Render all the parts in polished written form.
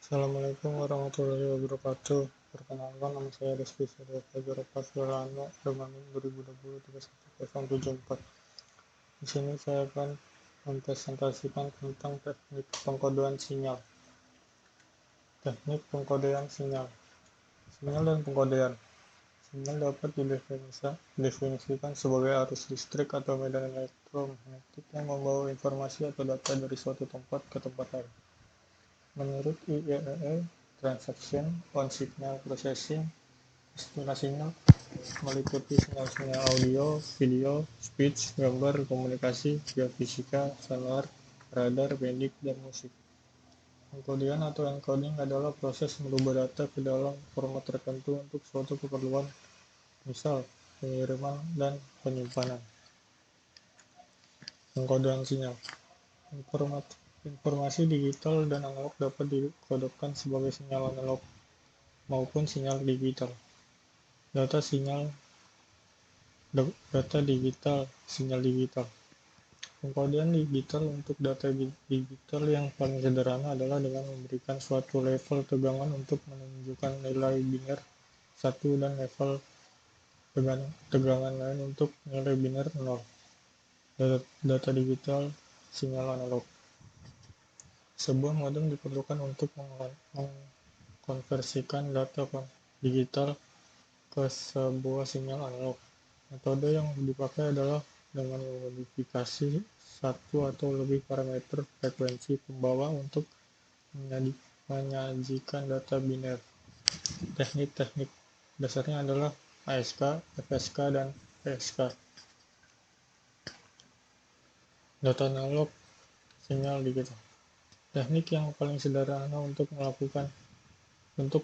Assalamualaikum warahmatullahi wabarakatuh. Perkenalkan, nama saya Rizky Surya Fajar Fasulano dengan 2020-3104. Di sini saya akan mempresentasikan tentang teknik pengkodean sinyal. Teknik pengkodean sinyal. Sinyal dan pengkodean. Sinyal dapat didefinisikan sebagai arus listrik atau medan elektromagnetik yang membawa informasi atau data dari suatu tempat ke tempat lain. Menurut IEEE, Transaction on Signal Processing, istilah sinyal meliputi sinyal-sinyal audio, video, speech, gambar, komunikasi, geofisika, sonar, radar, bending, dan musik. Pengkodean atau encoding adalah proses merubah data ke dalam format tertentu untuk suatu keperluan, misal pengiriman dan penyimpanan. Pengkodean sinyal. Informasi digital dan analog dapat dikodekkan sebagai sinyal analog maupun sinyal digital. Data digital, sinyal digital. Pengkodean digital untuk data digital yang paling sederhana adalah dengan memberikan suatu level tegangan untuk menunjukkan nilai biner 1 dan level tegangan lain untuk nilai biner 0. Data digital, sinyal analog. Sebuah modem diperlukan untuk mengkonversikan data digital ke sebuah sinyal analog. Metode yang dipakai adalah dengan memodifikasi satu atau lebih parameter frekuensi pembawa untuk menyajikan data biner. Teknik-teknik dasarnya adalah ASK, FSK, dan PSK. Data analog, sinyal digital. Teknik yang paling sederhana untuk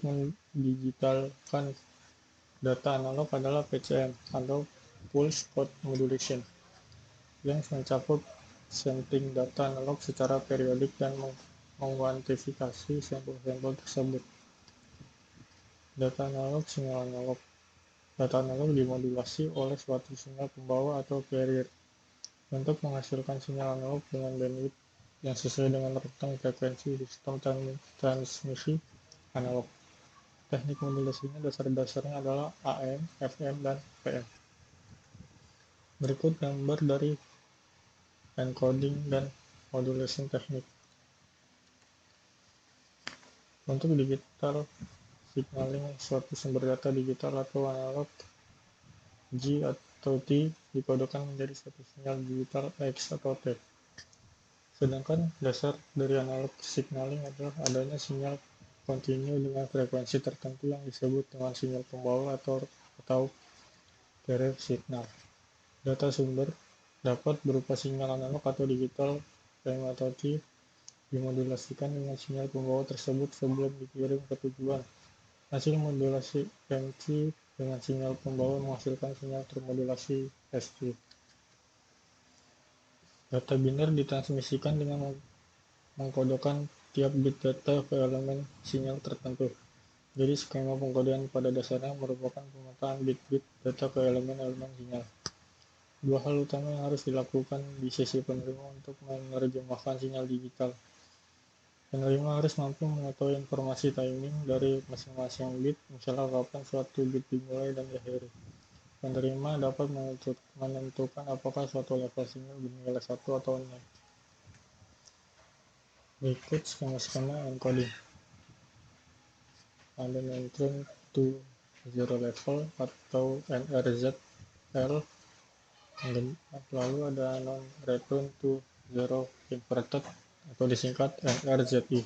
mendigitalkan data analog adalah PCM atau Pulse Code Modulation, yang mencakup sampling data analog secara periodik dan menguantifikasi sampel-sampel tersebut. Data analog, sinyal analog. Data analog dimodulasi oleh suatu sinyal pembawa atau carrier untuk menghasilkan sinyal analog dengan bandwidth yang sesuai dengan rentang frekuensi sistem transmisi analog. Teknik modulasinya dasar-dasarnya adalah AM, FM, dan PM. Berikut gambar dari encoding dan modulation teknik. Untuk digital signaling suatu sumber data digital atau analog, G atau T dikodekan menjadi satu sinyal digital X atau T. Sedangkan dasar dari analog signaling adalah adanya sinyal kontinu dengan frekuensi tertentu yang disebut dengan sinyal pembawa atau carrier signal. Data sumber dapat berupa sinyal analog atau digital M atau T dimodulasikan dengan sinyal pembawa tersebut sebelum dikirim ke tujuan. Hasil modulasi MT dengan sinyal pembawa menghasilkan sinyal termodulasi ST. Data biner ditransmisikan dengan mengkodekan tiap bit data ke elemen sinyal tertentu. Jadi skema pengkodean pada dasarnya merupakan pemetaan bit-bit data ke elemen-elemen sinyal. Dua hal utama yang harus dilakukan di sisi penerima untuk menerjemahkan sinyal digital. Penerima harus mampu mengetahui informasi timing dari masing-masing bit, misalnya kapan suatu bit dimulai dan diakhiri. Penerima dapat menentukan apakah suatu level sinyal bernilai 1 atau 0. Berikut skema-skema encoding. Ada non-return to zero level atau NRZL, lalu ada non-return to zero inverted atau disingkat NRZI.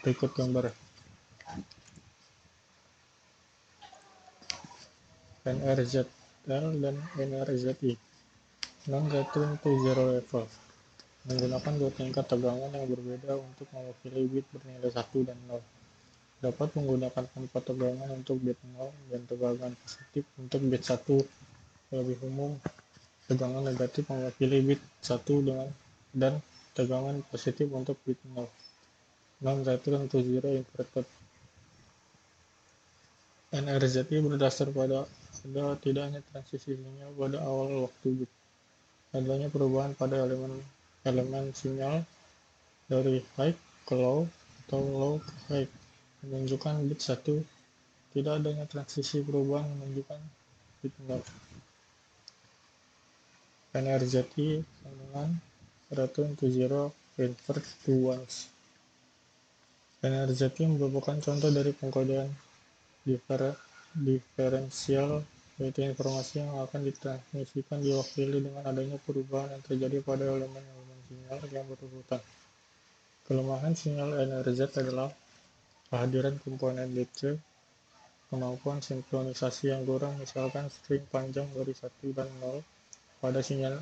Berikut gambar. NRZL dan NRZI. Non-return to zero level menggunakan dua tingkat tegangan yang berbeda untuk mewakili bit bernilai 1 dan 0. Dapat menggunakan tempat tegangan untuk bit 0 dan tegangan positif untuk bit 1. Lebih umum, tegangan negatif mewakili bit 1 dan tegangan positif untuk bit 0. Non-return to zero inverted. NRZI berdasar pada tidaknya transisi sinyal pada awal waktu bit. Adanya perubahan pada elemen sinyal dari high ke low atau low ke high menunjukkan bit 1, tidak adanya transisi perubahan menunjukkan bit 0. NRZI sama dengan return to zero, convert to ones. NRZI merupakan contoh dari pengkodean diferensial, yaitu informasi yang akan ditransmisikan diwakili dengan adanya perubahan yang terjadi pada elemen-elemen sinyal yang berurutan. Kelemahan sinyal NRZ adalah kehadiran komponen DC, kemampuan sinkronisasi yang kurang, misalkan string panjang dari 1 dan 0 pada sinyal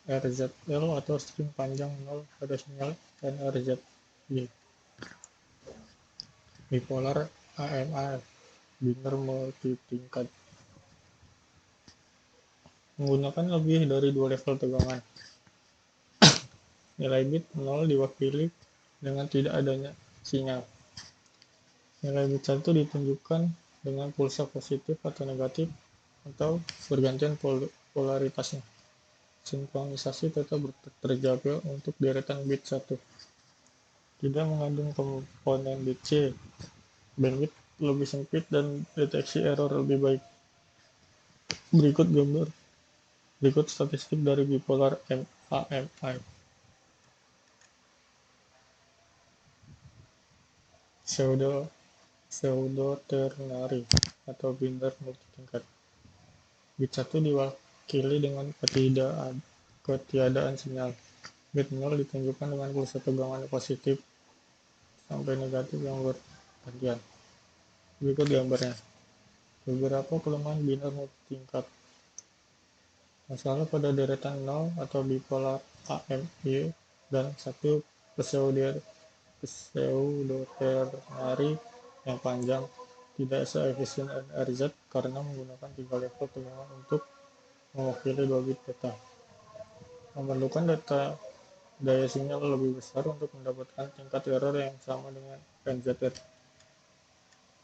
NRZL atau string panjang 0 pada sinyal NRZY. Bipolar AMI, biner multitingkat, menggunakan lebih dari 2 level tegangan. Nilai bit 0 diwakili dengan tidak adanya sinyal. Nilai bit 1 ditunjukkan dengan pulsa positif atau negatif atau bergantian polaritasnya. Sinkronisasi tetap terjaga untuk deretan bit 1. Tidak mengandung komponen DC, bandwidth lebih sempit dan deteksi error lebih baik. Berikut statistik dari bipolar AMI. Pseudo-ternary atau biner multitingkat. Bit 1 diwakili dengan ketiadaan sinyal. Bit 0 ditunjukkan dengan pulsa tegangan positif sampai negatif yang bergantian. Berikut gambarnya. Beberapa kelemahan biner multitingkat. Masalah pada deretan 0 atau bipolar AMI dan 1 pseudo-ternary yang panjang tidak seefisien NRZ karena menggunakan 3 level tegangan untuk mewakili 2 bit data. Memerlukan daya sinyal lebih besar untuk mendapatkan tingkat error yang sama dengan NZR.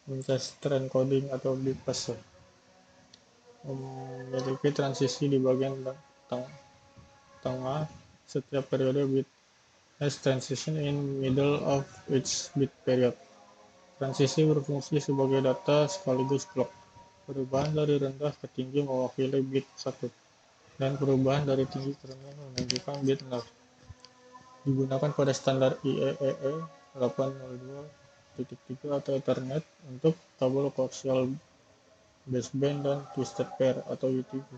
Winchester encoding atau bipase memiliki transisi di bagian tengah setiap periode bit, has transition in middle of each bit period. Transisi berfungsi sebagai data sekaligus clock. Perubahan dari rendah ke tinggi mewakili bit 1, dan perubahan dari tinggi ke rendah menunjukkan bit 0. Digunakan pada standar IEEE 802.3 atau Ethernet untuk kabel koaksial baseband dan twisted pair atau UTP.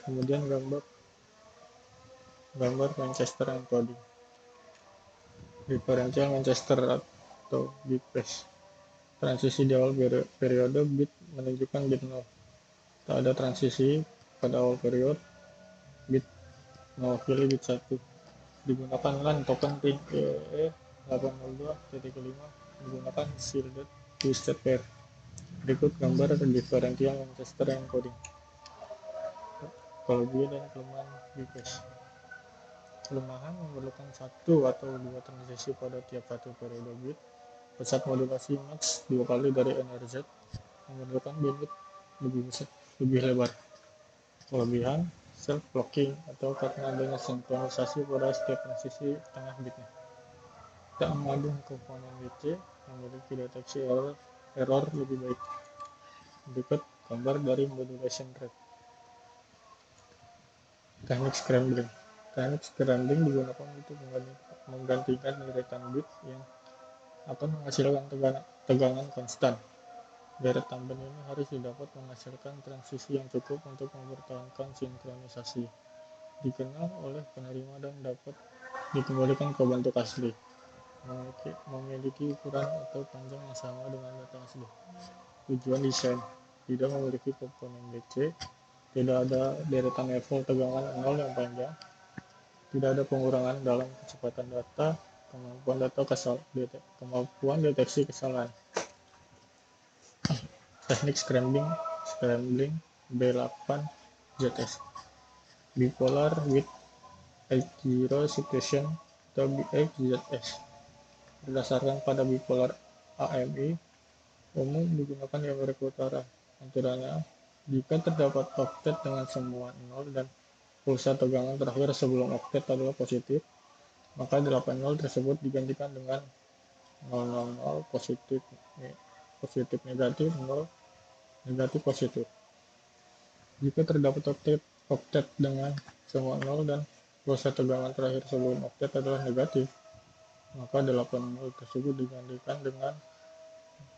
Kemudian gambar Winchester encoding. Differential Winchester atau bit-phase. Transisi di awal periode bit menunjukkan bit 0. Tak ada transisi pada awal periode bit mewakili bit 1. Digunakan LAN token RIG IEEE 802.5 menggunakan shielded twisted pair. Berikut gambar differential Winchester encoding. Kelebihan dan kelemahan bit-phase. Kelemahan memerlukan 1 atau 2 transisi pada tiap satu periode bit. Pusat modulasi max 2 kali dari NRZ, memerlukan bandwidth lebih lebar. Kelebihan self-clocking atau karena adanya sinkronisasi pada setiap transisi tengah bitnya. Tak mengandung komponen DC, memiliki deteksi error lebih baik. Berikut gambar dari modulation rate. Teknik scrambling. Teknik scrambling digunakan untuk menggantikan deretan bit yang akan menghasilkan tegangan konstan. Deretan bit ini harus didapat menghasilkan transisi yang cukup untuk mempertahankan sinkronisasi. Dikenal oleh penerima dan dapat dikembalikan ke bentuk asli. Memiliki ukuran atau panjang yang sama dengan data asli. Tujuan desain: tidak memiliki komponen DC, tidak ada deretan level tegangan 0 yang panjang, tidak ada pengurangan dalam kecepatan data, kemampuan deteksi kesalahan. Teknik scrambling B8ZS. Bipolar with H0 situation atau BHZS. Berdasarkan pada bipolar AMI, umum digunakan di Amerika Utara. Aturannya, jika terdapat oktet dengan semua 0 dan pulsa tegangan terakhir sebelum oktet adalah positif, maka 8 0 tersebut digantikan dengan 0, 0, 0, positif, positif negatif, 0, negatif positif. Jika terdapat oktet dengan semua 0 dan pulsa tegangan terakhir sebelum oktet adalah negatif, maka 8 0 tersebut digantikan dengan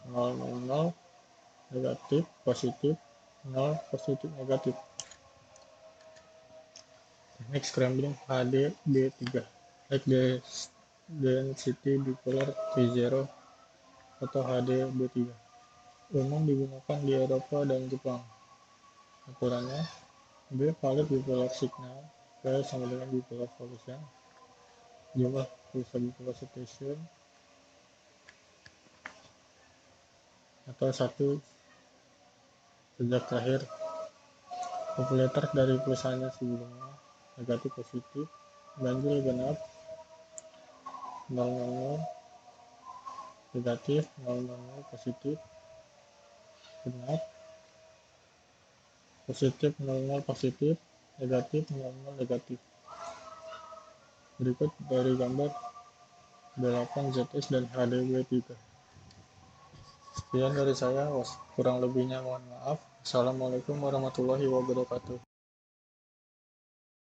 0, 0, 0, negatif, positif, 0, positif, negatif. Teknik scrambling HDB3, high density bipolar T0 atau HDB3, umum digunakan di Eropa dan Jepang. Aturannya, B valid bipolar signal, V sama dengan bipolar function, jumlah pulsa bipolar station, atau 1 sejak terakhir operator dari pulsanya sebelumnya, negatif positif, ganjil genap, 000 negatif, 000 positif, genap, positif 00 positif, negatif 00 negatif. Berikut dari gambar 8ZS dan HDB3. Sekian dari saya, kurang lebihnya mohon maaf. Assalamualaikum warahmatullahi wabarakatuh.